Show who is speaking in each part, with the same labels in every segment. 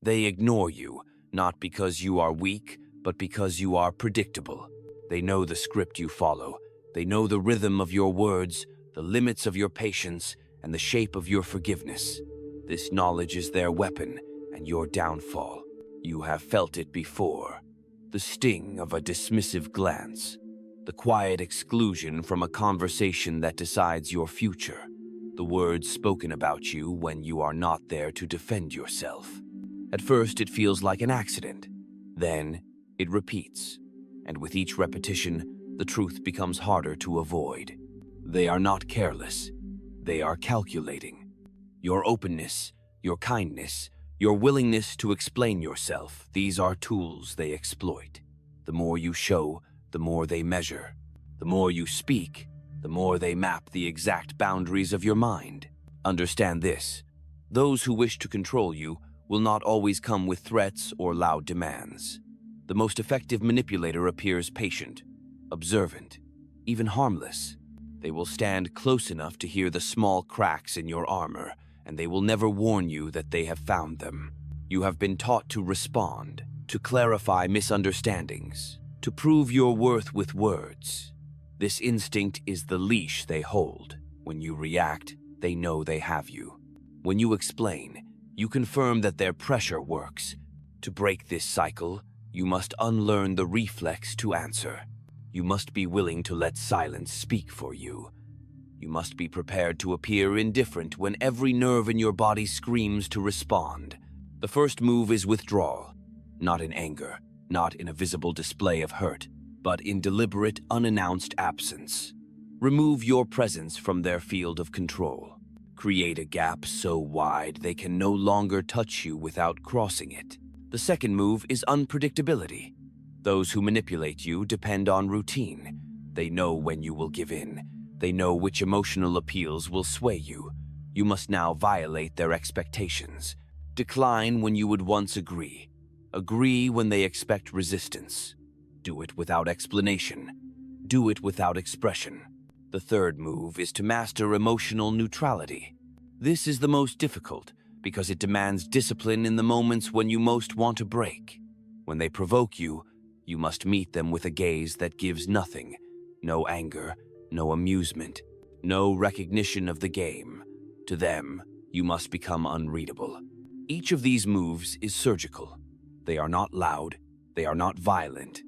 Speaker 1: They ignore you, not because you are weak, but because you are predictable. They know the script you follow. They know the rhythm of your words, the limits of your patience, and the shape of your forgiveness. This knowledge is their weapon and your downfall. You have felt it before. The sting of a dismissive glance. The quiet exclusion from a conversation that decides your future. The words spoken about you when you are not there to defend yourself. At first, it feels like an accident. Then, it repeats. And with each repetition, the truth becomes harder to avoid. They are not careless. They are calculating. Your openness, your kindness, your willingness to explain yourself, these are tools they exploit. The more you show, the more they measure. The more you speak, the more they map the exact boundaries of your mind. Understand this: those who wish to control you will not always come with threats or loud demands. The most effective manipulator appears patient, observant, even harmless. They will stand close enough to hear the small cracks in your armor, and they will never warn you that they have found them. You have been taught to respond, to clarify misunderstandings, to prove your worth with words. This instinct is the leash they hold. When you react, they know they have you. When you explain, you confirm that their pressure works. To break this cycle, you must unlearn the reflex to answer. You must be willing to let silence speak for you. You must be prepared to appear indifferent when every nerve in your body screams to respond. The first move is withdrawal, not in anger, not in a visible display of hurt, but in deliberate, unannounced absence. Remove your presence from their field of control. Create a gap so wide they can no longer touch you without crossing it. The second move is unpredictability. Those who manipulate you depend on routine. They know when you will give in. They know which emotional appeals will sway you. You must now violate their expectations. Decline when you would once agree. Agree when they expect resistance. Do it without explanation. Do it without expression. The third move is to master emotional neutrality. This is the most difficult because it demands discipline in the moments when you most want to break. When they provoke you, you must meet them with a gaze that gives nothing. No anger, no amusement, no recognition of the game. To them, you must become unreadable. Each of these moves is surgical. They are not loud, they are not violent,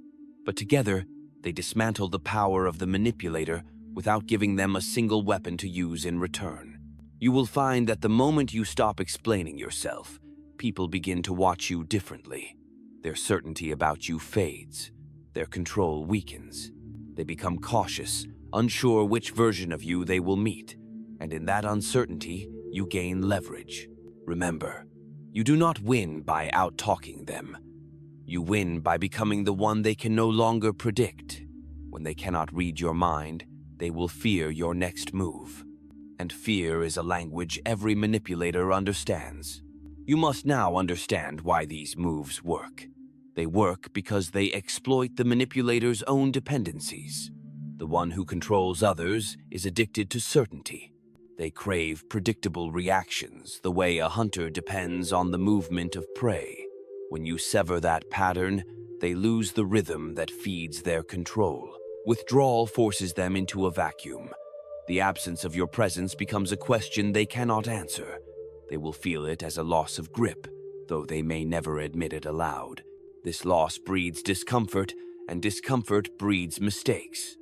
Speaker 1: but together they dismantle the power of the manipulator without giving them a single weapon to use in return. You will find that the moment you stop explaining yourself, people begin to watch you differently. Their certainty about you fades. Their control weakens. They become cautious, unsure which version of you they will meet. And in that uncertainty, you gain leverage. Remember, you do not win by out-talking them. You win by becoming the one they can no longer predict. When they cannot read your mind, they will fear your next move. And fear is a language every manipulator understands. You must now understand why these moves work. They work because they exploit the manipulator's own dependencies. The one who controls others is addicted to certainty. They crave predictable reactions, the way a hunter depends on the movement of prey. When you sever that pattern, they lose the rhythm that feeds their control. Withdrawal forces them into a vacuum. The absence of your presence becomes a question they cannot answer. They will feel it as a loss of grip, though they may never admit it aloud. This loss breeds discomfort, and discomfort breeds mistakes.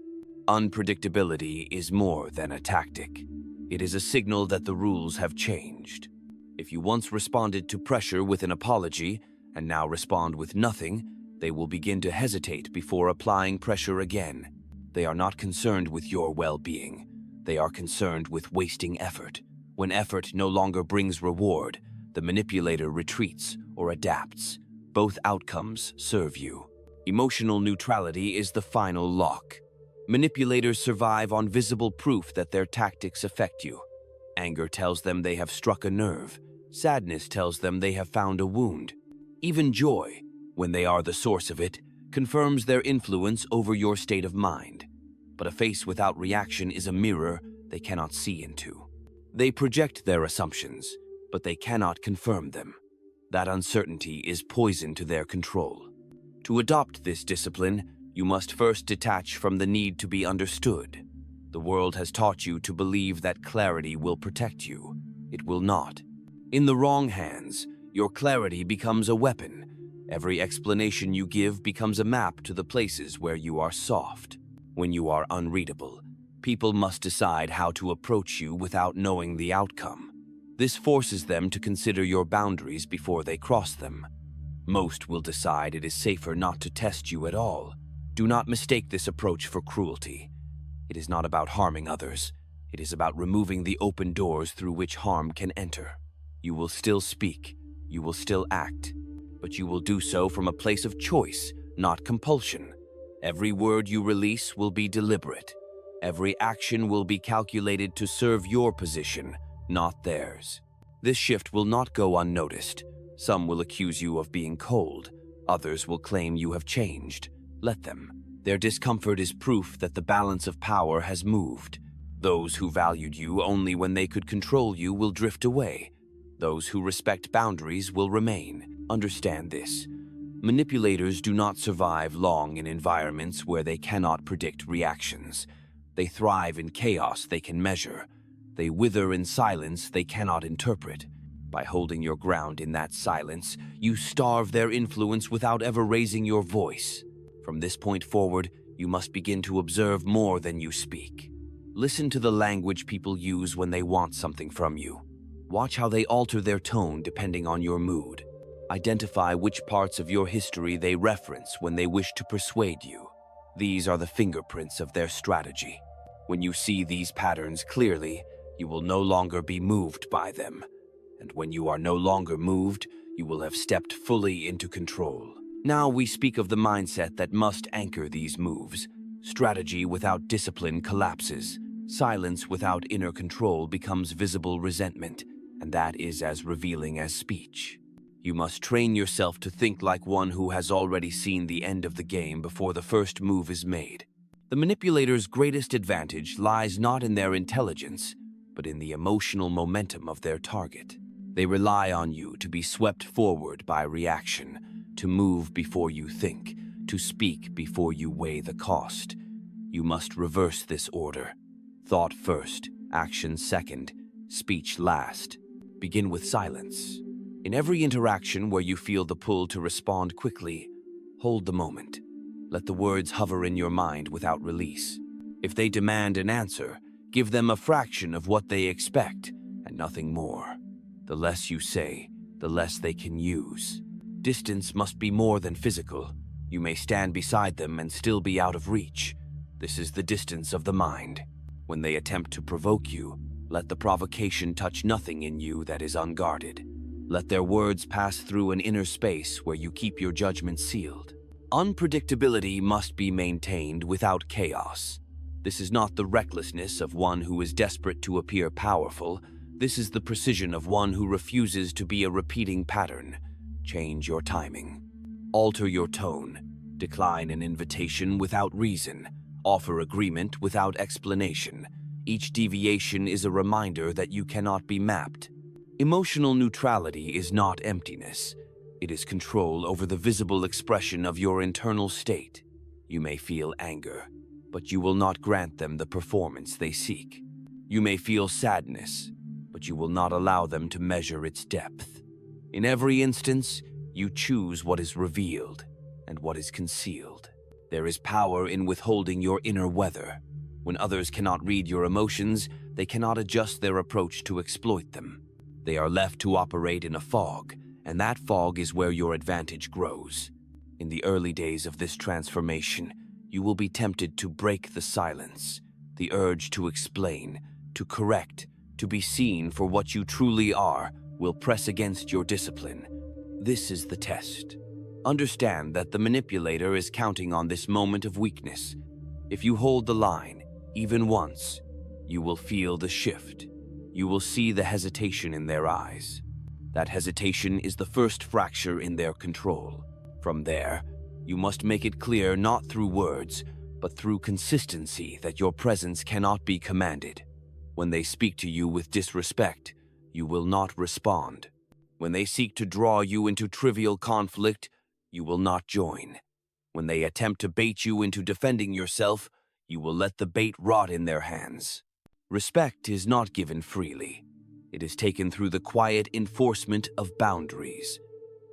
Speaker 1: Unpredictability is more than a tactic. It is a signal that the rules have changed. If you once responded to pressure with an apology, and now respond with nothing, they will begin to hesitate before applying pressure again. They are not concerned with your well-being. They are concerned with wasting effort. When effort no longer brings reward, the manipulator retreats or adapts. Both outcomes serve you. Emotional neutrality is the final lock. Manipulators survive on visible proof that their tactics affect you. Anger tells them they have struck a nerve. Sadness tells them they have found a wound. Even joy, when they are the source of it, confirms their influence over your state of mind. But a face without reaction is a mirror they cannot see into. They project their assumptions, but they cannot confirm them. That uncertainty is poison to their control. To adopt this discipline, you must first detach from the need to be understood. The world has taught you to believe that clarity will protect you. It will not. In the wrong hands, your clarity becomes a weapon. Every explanation you give becomes a map to the places where you are soft. When you are unreadable, people must decide how to approach you without knowing the outcome. This forces them to consider your boundaries before they cross them. Most will decide it is safer not to test you at all. Do not mistake this approach for cruelty. It is not about harming others. It is about removing the open doors through which harm can enter. You will still speak. You will still act. But you will do so from a place of choice, not compulsion. Every word you release will be deliberate. Every action will be calculated to serve your position, not theirs. This shift will not go unnoticed. Some will accuse you of being cold. Others will claim you have changed. Let them. Their discomfort is proof that the balance of power has moved. Those who valued you only when they could control you will drift away. Those who respect boundaries will remain. Understand this. Manipulators do not survive long in environments where they cannot predict reactions. They thrive in chaos they can measure. They wither in silence they cannot interpret. By holding your ground in that silence, you starve their influence without ever raising your voice. From this point forward, you must begin to observe more than you speak. Listen to the language people use when they want something from you. Watch how they alter their tone depending on your mood. Identify which parts of your history they reference when they wish to persuade you. These are the fingerprints of their strategy. When you see these patterns clearly, you will no longer be moved by them. And when you are no longer moved, you will have stepped fully into control. Now we speak of the mindset that must anchor these moves. Strategy without discipline collapses. Silence without inner control becomes visible resentment, and that is as revealing as speech. You must train yourself to think like one who has already seen the end of the game before the first move is made. The manipulator's greatest advantage lies not in their intelligence, but in the emotional momentum of their target. They rely on you to be swept forward by reaction, to move before you think, to speak before you weigh the cost. You must reverse this order. Thought first, action second, speech last. Begin with silence. In every interaction where you feel the pull to respond quickly, hold the moment. Let the words hover in your mind without release. If they demand an answer, give them a fraction of what they expect, and nothing more. The less you say, the less they can use. Distance must be more than physical. You may stand beside them and still be out of reach. This is the distance of the mind. When they attempt to provoke you, let the provocation touch nothing in you that is unguarded. Let their words pass through an inner space where you keep your judgment sealed. Unpredictability must be maintained without chaos. This is not the recklessness of one who is desperate to appear powerful. This is the precision of one who refuses to be a repeating pattern. Change your timing. Alter your tone. Decline an invitation without reason. Offer agreement without explanation. Each deviation is a reminder that you cannot be mapped. Emotional neutrality is not emptiness. It is control over the visible expression of your internal state. You may feel anger, but you will not grant them the performance they seek. You may feel sadness, but you will not allow them to measure its depth. In every instance, you choose what is revealed and what is concealed. There is power in withholding your inner weather. When others cannot read your emotions, they cannot adjust their approach to exploit them. They are left to operate in a fog, and that fog is where your advantage grows. In the early days of this transformation, you will be tempted to break the silence, the urge to explain, to correct, to be seen for what you truly are will press against your discipline. This is the test. Understand that the manipulator is counting on this moment of weakness. If you hold the line, even once, you will feel the shift. You will see the hesitation in their eyes. That hesitation is the first fracture in their control. From there, you must make it clear not through words, but through consistency that your presence cannot be commanded. When they speak to you with disrespect, you will not respond. When they seek to draw you into trivial conflict, you will not join. When they attempt to bait you into defending yourself, you will let the bait rot in their hands. Respect is not given freely. It is taken through the quiet enforcement of boundaries.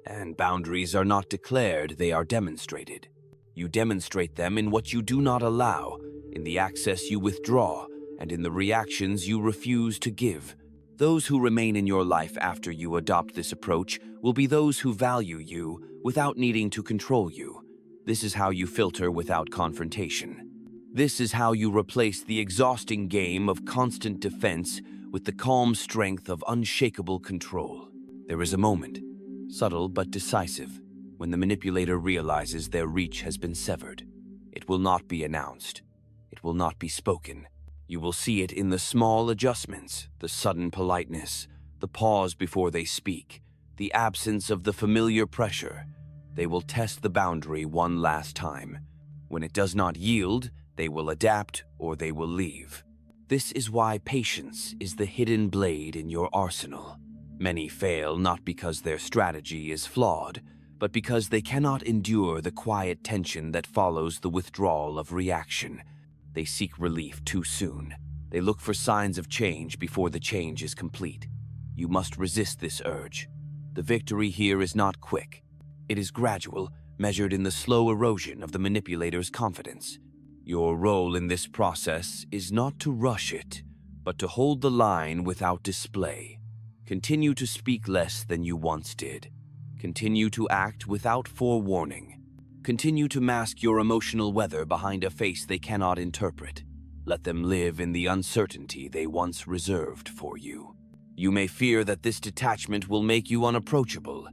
Speaker 1: And boundaries are not declared, they are demonstrated. You demonstrate them in what you do not allow, in the access you withdraw, and in the reactions you refuse to give. Those who remain in your life after you adopt this approach will be those who value you without needing to control you. This is how you filter without confrontation. This is how you replace the exhausting game of constant defense with the calm strength of unshakable control. There is a moment, subtle but decisive, when the manipulator realizes their reach has been severed. It will not be announced. It will not be spoken. You will see it in the small adjustments, the sudden politeness, the pause before they speak, the absence of the familiar pressure. They will test the boundary one last time. When it does not yield, they will adapt or they will leave. This is why patience is the hidden blade in your arsenal. Many fail not because their strategy is flawed, but because they cannot endure the quiet tension that follows the withdrawal of reaction. They seek relief too soon. They look for signs of change before the change is complete. You must resist this urge. The victory here is not quick. It is gradual, measured in the slow erosion of the manipulator's confidence. Your role in this process is not to rush it, but to hold the line without display. Continue to speak less than you once did. Continue to act without forewarning. Continue to mask your emotional weather behind a face they cannot interpret. Let them live in the uncertainty they once reserved for you. You may fear that this detachment will make you unapproachable.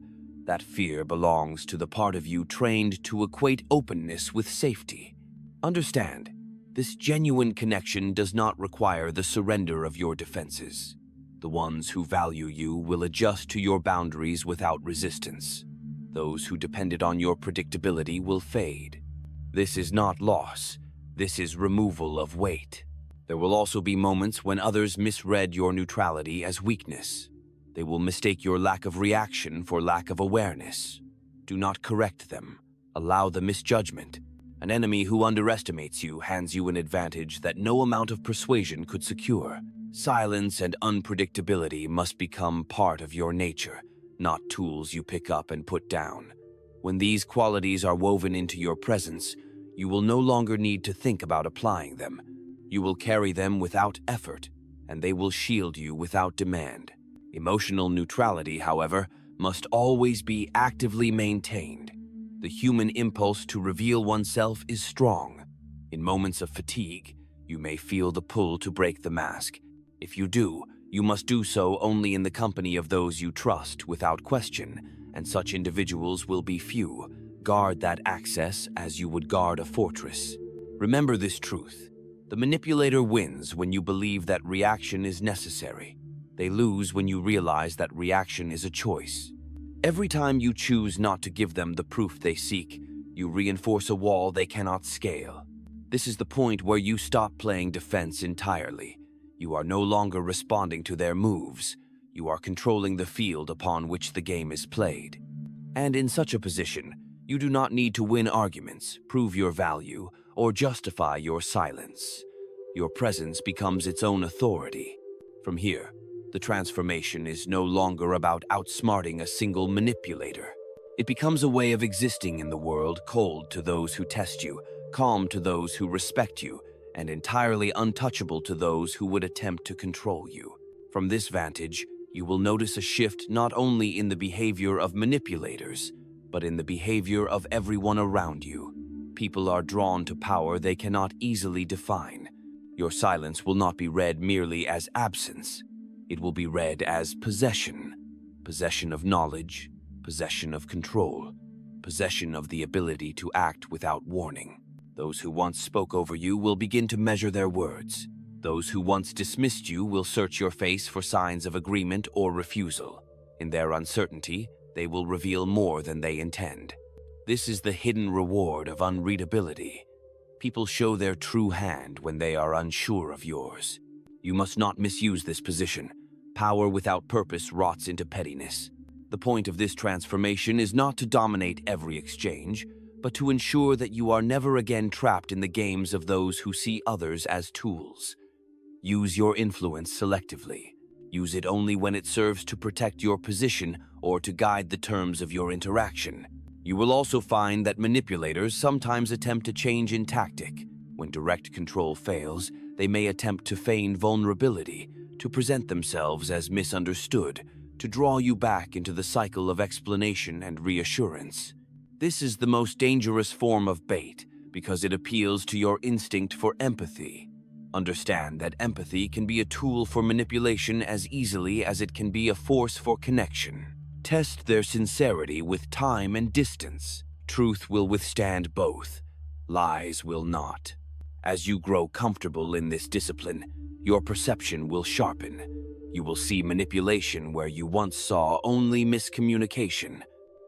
Speaker 1: That fear belongs to the part of you trained to equate openness with safety. Understand, this genuine connection does not require the surrender of your defenses. The ones who value you will adjust to your boundaries without resistance. Those who depended on your predictability will fade. This is not loss. This is removal of weight. There will also be moments when others misread your neutrality as weakness. They will mistake your lack of reaction for lack of awareness. Do not correct them. Allow the misjudgment. An enemy who underestimates you hands you an advantage that no amount of persuasion could secure. Silence and unpredictability must become part of your nature, not tools you pick up and put down. When these qualities are woven into your presence, you will no longer need to think about applying them. You will carry them without effort, and they will shield you without demand. Emotional neutrality, however, must always be actively maintained. The human impulse to reveal oneself is strong. In moments of fatigue, you may feel the pull to break the mask. If you do, you must do so only in the company of those you trust without question, and such individuals will be few. Guard that access as you would guard a fortress. Remember this truth. The manipulator wins when you believe that reaction is necessary. They lose when you realize that reaction is a choice. Every time you choose not to give them the proof they seek, you reinforce a wall they cannot scale. This is the point where you stop playing defense entirely. You are no longer responding to their moves. You are controlling the field upon which the game is played. And in such a position, you do not need to win arguments, prove your value, or justify your silence. Your presence becomes its own authority. From here, the transformation is no longer about outsmarting a single manipulator. It becomes a way of existing in the world, cold to those who test you, calm to those who respect you, and entirely untouchable to those who would attempt to control you. From this vantage, you will notice a shift not only in the behavior of manipulators, but in the behavior of everyone around you. People are drawn to power they cannot easily define. Your silence will not be read merely as absence. It will be read as possession. Possession of knowledge, possession of control, possession of the ability to act without warning. Those who once spoke over you will begin to measure their words. Those who once dismissed you will search your face for signs of agreement or refusal. In their uncertainty, they will reveal more than they intend. This is the hidden reward of unreadability. People show their true hand when they are unsure of yours. You must not misuse this position. Power without purpose rots into pettiness. The point of this transformation is not to dominate every exchange, but to ensure that you are never again trapped in the games of those who see others as tools. Use your influence selectively. Use it only when it serves to protect your position or to guide the terms of your interaction. You will also find that manipulators sometimes attempt to change in tactic. When direct control fails, they may attempt to feign vulnerability, to present themselves as misunderstood, to draw you back into the cycle of explanation and reassurance. This is the most dangerous form of bait because it appeals to your instinct for empathy. Understand that empathy can be a tool for manipulation as easily as it can be a force for connection. Test their sincerity with time and distance. Truth will withstand both. Lies will not. As you grow comfortable in this discipline, your perception will sharpen. You will see manipulation where you once saw only miscommunication.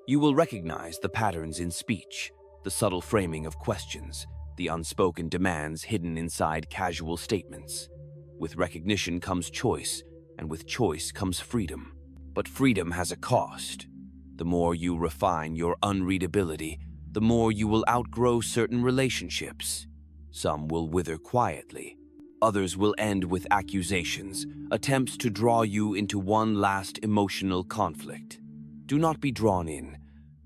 Speaker 1: You will recognize the patterns in speech, the subtle framing of questions, the unspoken demands hidden inside casual statements. With recognition comes choice, and with choice comes freedom. But freedom has a cost. The more you refine your unreadability, the more you will outgrow certain relationships. Some will wither quietly. Others will end with accusations, attempts to draw you into one last emotional conflict. Do not be drawn in.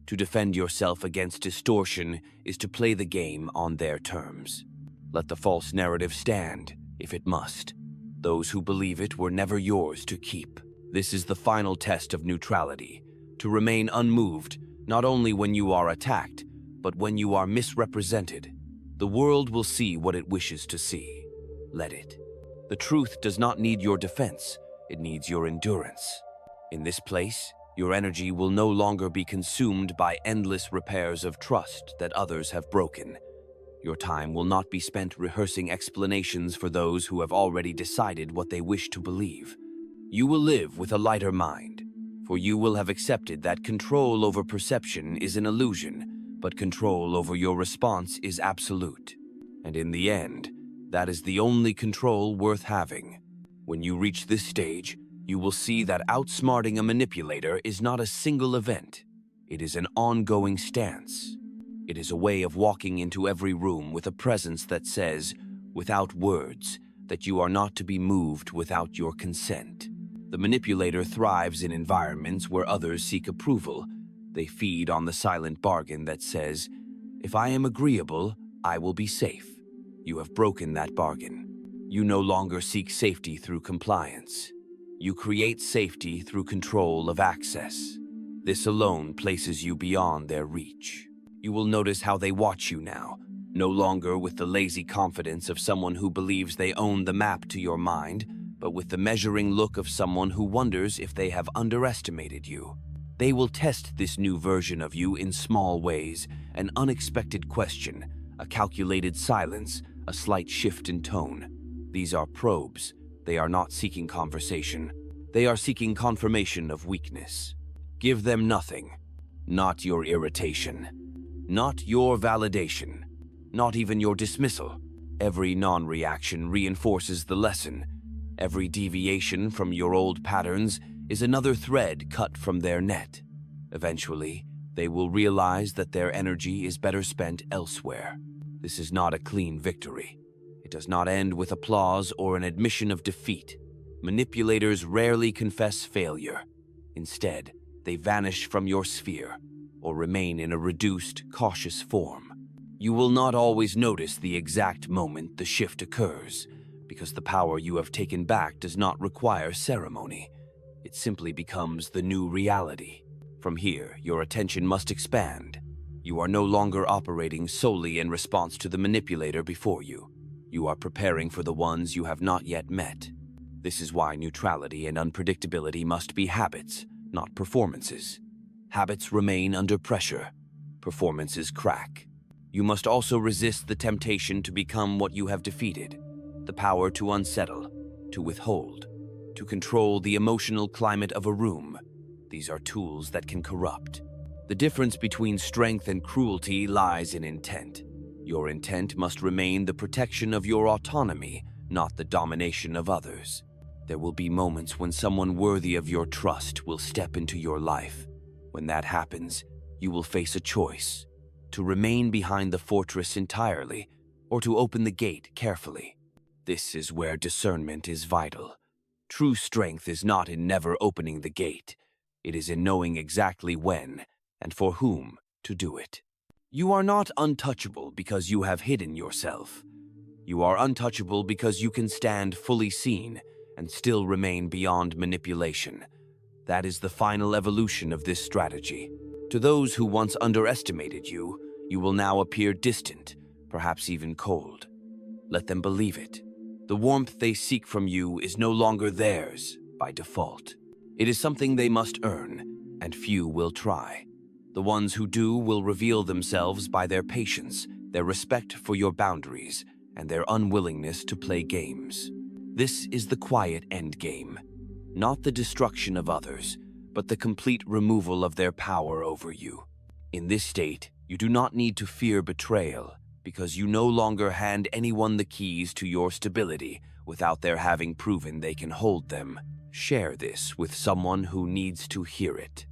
Speaker 1: To defend yourself against distortion is to play the game on their terms. Let the false narrative stand, if it must. Those who believe it were never yours to keep. This is the final test of neutrality, to remain unmoved, not only when you are attacked, but when you are misrepresented. The world will see what it wishes to see. Let it. The truth does not need your defense, it needs your endurance. In this place, your energy will no longer be consumed by endless repairs of trust that others have broken. Your time will not be spent rehearsing explanations for those who have already decided what they wish to believe. You will live with a lighter mind, for you will have accepted that control over perception is an illusion, but control over your response is absolute. And in the end, that is the only control worth having. When you reach this stage, you will see that outsmarting a manipulator is not a single event. It is an ongoing stance. It is a way of walking into every room with a presence that says, without words, that you are not to be moved without your consent. The manipulator thrives in environments where others seek approval. They feed on the silent bargain that says, if I am agreeable, I will be safe. You have broken that bargain. You no longer seek safety through compliance. You create safety through control of access. This alone places you beyond their reach. You will notice how they watch you now, no longer with the lazy confidence of someone who believes they own the map to your mind, but with the measuring look of someone who wonders if they have underestimated you. They will test this new version of you in small ways, an unexpected question, a calculated silence, a slight shift in tone. These are probes. They are not seeking conversation. They are seeking confirmation of weakness. Give them nothing. Not your irritation. Not your validation. Not even your dismissal. Every non-reaction reinforces the lesson. Every deviation from your old patterns is another thread cut from their net. Eventually, they will realize that their energy is better spent elsewhere. This is not a clean victory. It does not end with applause or an admission of defeat. Manipulators rarely confess failure. Instead, they vanish from your sphere or remain in a reduced, cautious form. You will not always notice the exact moment the shift occurs, because the power you have taken back does not require ceremony. It simply becomes the new reality. From here, your attention must expand. You are no longer operating solely in response to the manipulator before you. You are preparing for the ones you have not yet met. This is why neutrality and unpredictability must be habits, not performances. Habits remain under pressure. Performances crack. You must also resist the temptation to become what you have defeated. The power to unsettle, to withhold, to control the emotional climate of a room. These are tools that can corrupt. The difference between strength and cruelty lies in intent. Your intent must remain the protection of your autonomy, not the domination of others. There will be moments when someone worthy of your trust will step into your life. When that happens, you will face a choice: to remain behind the fortress entirely, or to open the gate carefully. This is where discernment is vital. True strength is not in never opening the gate. It is in knowing exactly when and for whom to do it. You are not untouchable because you have hidden yourself. You are untouchable because you can stand fully seen and still remain beyond manipulation. That is the final evolution of this strategy. To those who once underestimated you, you will now appear distant, perhaps even cold. Let them believe it. The warmth they seek from you is no longer theirs by default. It is something they must earn, and few will try. The ones who do will reveal themselves by their patience, their respect for your boundaries, and their unwillingness to play games. This is the quiet endgame, not the destruction of others, but the complete removal of their power over you. In this state, you do not need to fear betrayal, because you no longer hand anyone the keys to your stability without their having proven they can hold them. Share this with someone who needs to hear it.